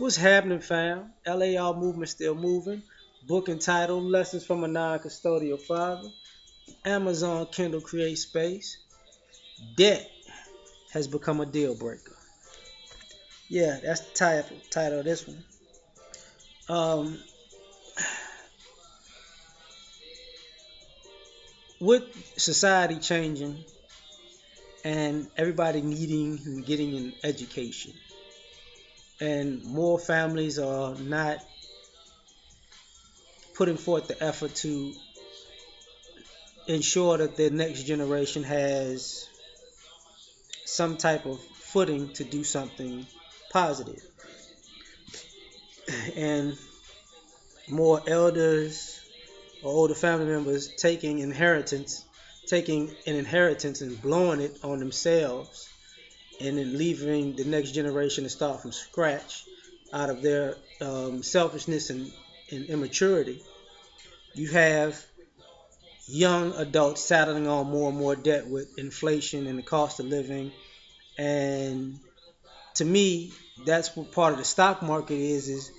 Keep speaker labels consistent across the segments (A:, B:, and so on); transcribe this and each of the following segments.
A: What's happening, fam? L.A.R. movement still moving. Book entitled Lessons from a Non-Custodial Father. Amazon Kindle Create Space. Debt has become a deal breaker. Yeah, that's the title of this one. Um, with society changing and everybody needing and getting an education, and more families are not putting forth the effort to ensure that the next generation has some type of footing to do something positive, and more elders or older family members taking an inheritance and blowing it on themselves, and then leaving the next generation to start from scratch out of their selfishness and immaturity. You have young adults saddling on more and more debt with inflation and the cost of living. And to me, that's what part of the stock market is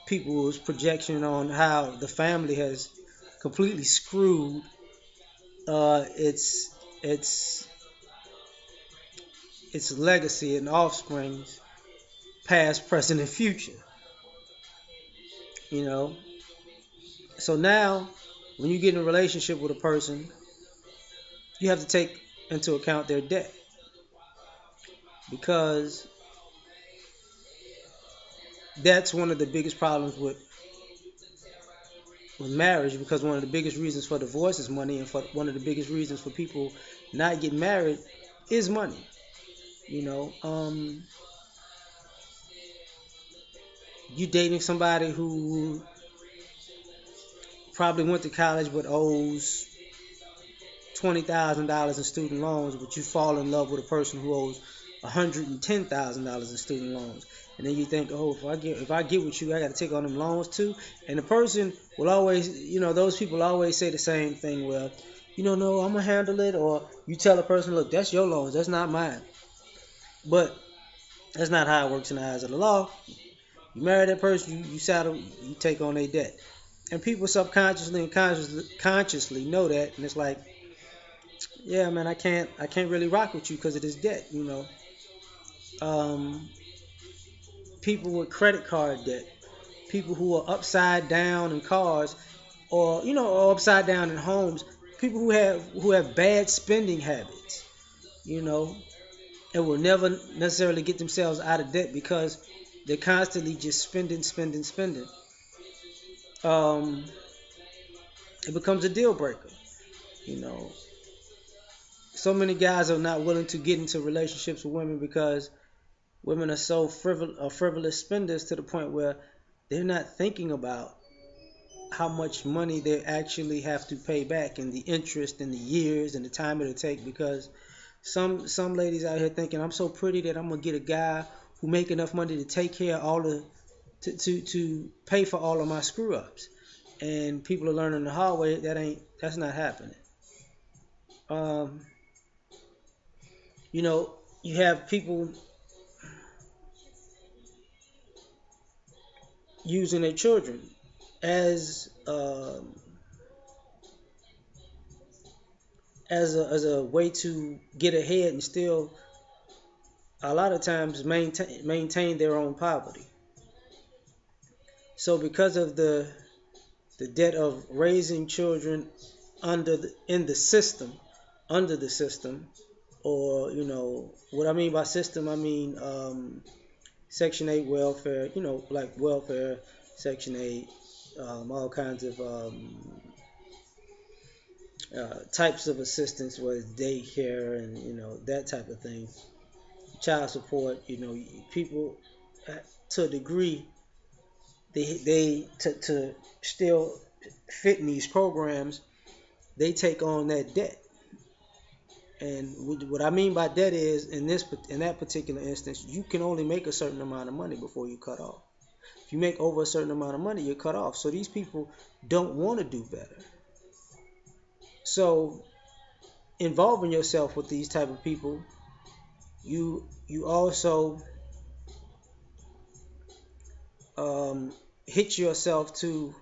A: people's projection on how the family has completely screwed its its legacy and offsprings, past, present, and future. You know, so now when you get in a relationship with a person, you have to take into account their debt, because that's one of the biggest problems with marriage. Because one of the biggest reasons for divorce is money, and for one of the biggest reasons for people not getting married is money. You know, you dating somebody who probably went to college but owes $20,000 in student loans, but you fall in love with a person who owes $110,000 in student loans, and then you think, oh, if I get with you, I got to take on them loans too. And the person will always, those people always say the same thing. Well, no, I'm gonna handle it. Or you tell a person, look, that's your loans, that's not mine. But that's not how it works in the eyes of the law. You marry that person, you settle, you take on their debt, and people subconsciously and consciously know that, and it's like, yeah, man, I can't really rock with you because of this debt. Um, People with credit card debt, people who are upside down in cars, or upside down in homes, people who have bad spending habits, you know, and will never necessarily get themselves out of debt because they're constantly just spending, spending, spending. Um, it becomes a deal breaker. You know, so many guys are not willing to get into relationships with women because women are so frivolous spenders, to the point where they're not thinking about how much money they actually have to pay back, and the interest and the years and the time it'll take. Because some ladies out here thinking, I'm so pretty that I'm gonna get a guy who make enough money to take care of all the to pay for all of my screw ups. And people are learning the hard way that's not happening. Um, you have people using their children as as a way to get ahead, and still a lot of times maintain their own poverty. So because of the debt of raising children in the system, under the system, or what I mean by system, I mean Section 8 welfare, like welfare, Section 8, all kinds of types of assistance, whether it's daycare and that type of thing, child support. People, to a degree, they to still fit in these programs, they take on that debt. And what I mean by debt is, in that particular instance, you can only make a certain amount of money before you cut off. If you make over a certain amount of money, you're cut off. So these people don't want to do better. So involving yourself with these type of people, you also um, hitch yourself to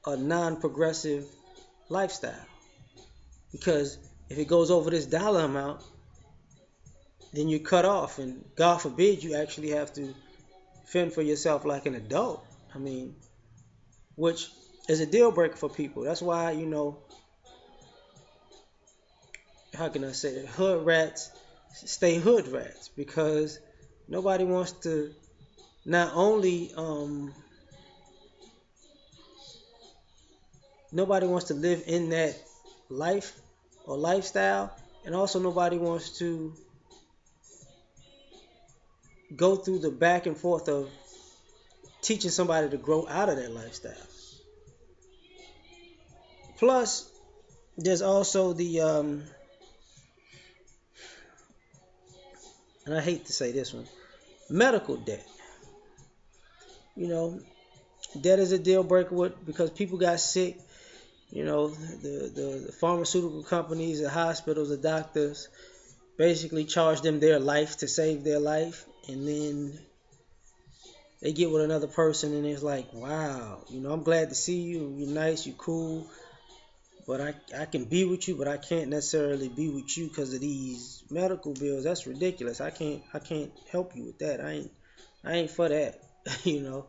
A: a non-progressive lifestyle. Because if it goes over this dollar amount, then you're cut off, and God forbid you actually have to fend for yourself like an adult. I mean, which is a deal breaker for people. That's why, how can I say it? Hood rats stay hood rats, because nobody wants to not only nobody wants to live in that life or lifestyle, and also nobody wants to go through the back and forth of teaching somebody to grow out of that lifestyle. Plus, there's also the and I hate to say this one, medical debt. You know, debt is a deal breaker because people got sick. The pharmaceutical companies, the hospitals, the doctors basically charge them their life to save their life, and then they get with another person and it's like, wow, I'm glad to see you. You're nice, you're cool, but I can be with you, but I can't necessarily be with you because of these medical bills. That's ridiculous. I can't help you with that. I ain't for that. you know.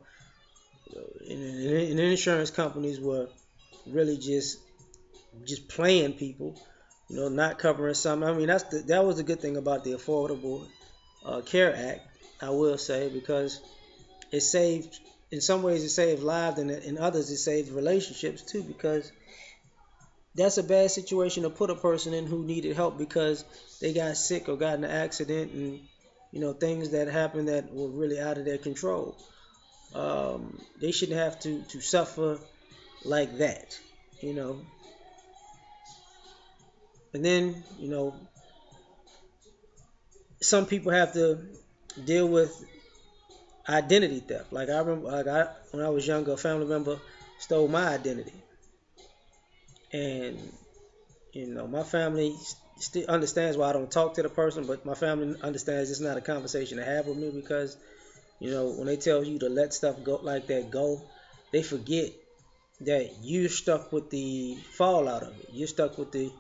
A: And insurance companies were really just playing people, not covering some. I mean, that was the good thing about the Affordable Care Act, I will say, because it saved, in some ways, it saved lives, and in others, it saved relationships too, because that's a bad situation to put a person in who needed help because they got sick or got in an accident, and things that happened that were really out of their control. They shouldn't have to suffer like that, you know. And then, some people have to deal with identity theft. Like I remember, when I was younger, a family member stole my identity, and my family still understands why I don't talk to the person, but my family understands it's not a conversation to have with me because, when they tell you to let stuff go like that go, they forget that you're stuck with the fallout of it. You're stuck with the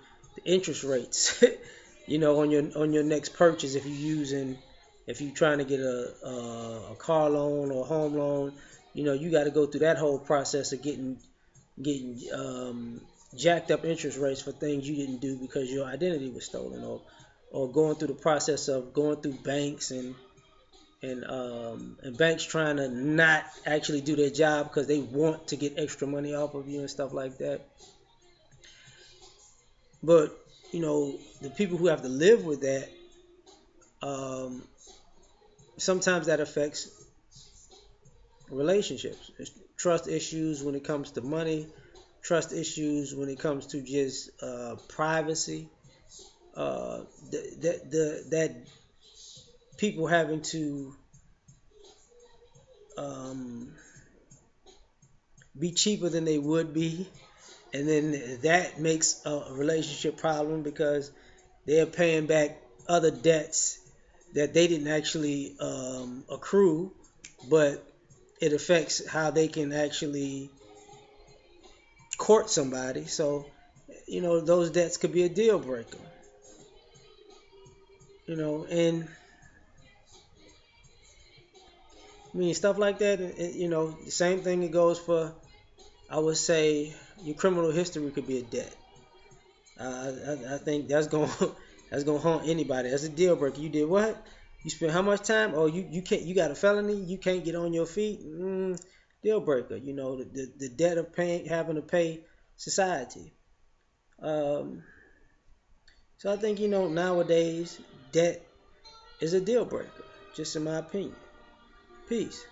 A: interest rates, on your next purchase if you're trying to get a car loan or a home loan. You got to go through that whole process of getting jacked up interest rates for things you didn't do because your identity was stolen, or going through the process of going through banks and banks trying to not actually do their job because they want to get extra money off of you and stuff like that. But the people who have to live with that, um, sometimes that affects relationships. There's trust issues when it comes to money, trust issues when it comes to just privacy. That people having to um, be cheaper than they would be, and then that makes a relationship problem because they're paying back other debts that they didn't actually accrue, but it affects how they can actually court somebody. So, those debts could be a deal breaker. And I mean stuff like that. The same thing it goes for. I would say your criminal history could be a debt. I think that's going that's gonna haunt anybody. That's a deal breaker. You did what? You spent how much time? Oh, you can't. You got a felony. You can't get on your feet. Deal breaker. The debt of paying, having to pay society. Um, so I think nowadays debt is a deal breaker. Just in my opinion. Peace.